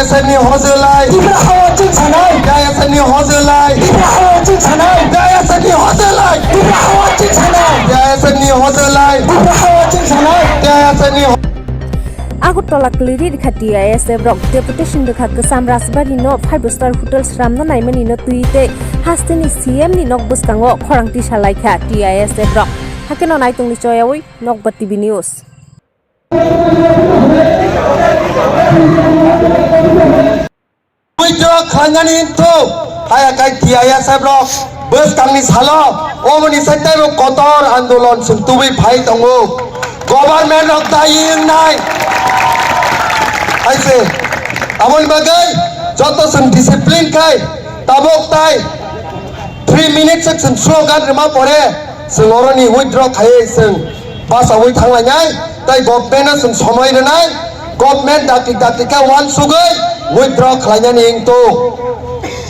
TISF Hozulai, TISF Hozulai, TISF Hozulai, TISF Hozulai, TISF Agartala Kwlwi rikha TISF rok deputation rikha kesam rasbari no 5-star hotel Swnam no naimani no tuite Haste ni CM ni nok Bwskango khorangti salaikha TISF rok hakeno naitungni choyawi Nokba TV News. Withdraw khanani into haya kai TISF rok Bwskangni salo omoni satai ro kotor andolon sungtubi phai tongo government rok daying nai aise amon bagai joto sung discipline kai tabok tai 3 minutes sung slogan rema pore sung oroni withdraw khai sung basa wi thangla nyai tai government sung somoi renai government dakik ka wan sugai withdraw khlanyani ingto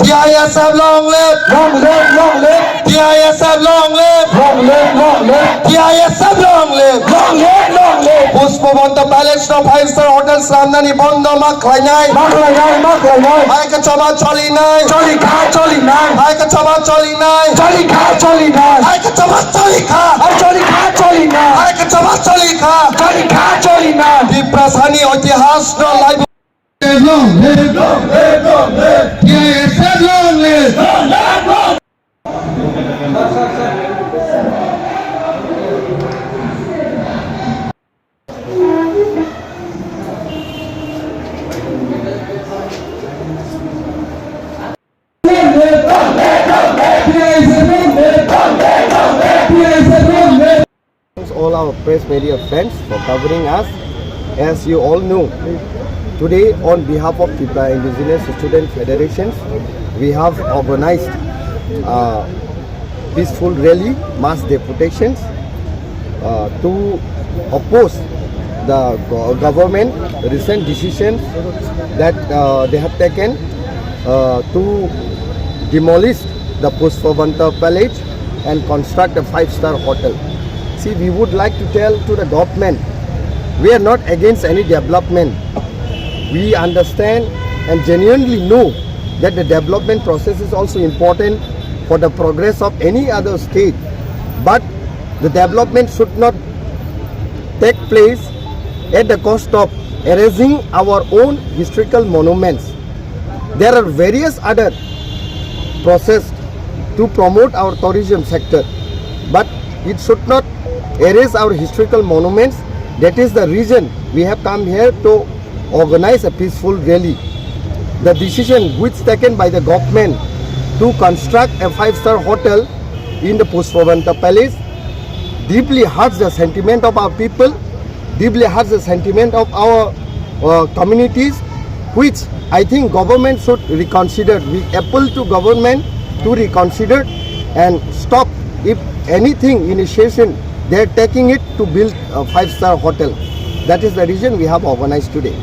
TISF long live, long live, long live. TISF long live, long live, long live. TISF long live, long live, long live. Puspobanta Palace no 5-star hotel Swnam bondo maklanyai, maklanyai. Hai ka chama choli nai, choli nai. Hai ka chama choli nai, choli nai. Hai ka chama choli kha, choli nai. Hai ka chama choli kha, choli nai. Diprasani itihas no live. Long live, long live, long live. TISF long live, long live, long. All our press media friends for covering us. As you all know, today on behalf of the Indigenous Student Federations, we have organized peaceful rally, mass deputations to oppose the government recent decisions that they have taken to demolish the Puspavanta Palace and construct a 5-star hotel. See, we would like to tell to the government, we are not against any development. We understand and genuinely know that the development process is also important for the progress of any other state. But the development should not take place at the cost of erasing our own historical monuments. There are various other processes to promote our tourism sector, but it should not erase our historical monuments. That is the reason we have come here to organize a peaceful rally. The decision which taken by the government to construct a 5-star hotel in the Puspavanta Palace deeply hurts the sentiment of our people, deeply hurts the sentiment of our communities, which I think government should reconsider. We appeal to government to reconsider and stop, if anything, initiation they are taking it to build a 5-star hotel. That is the reason we have organized today.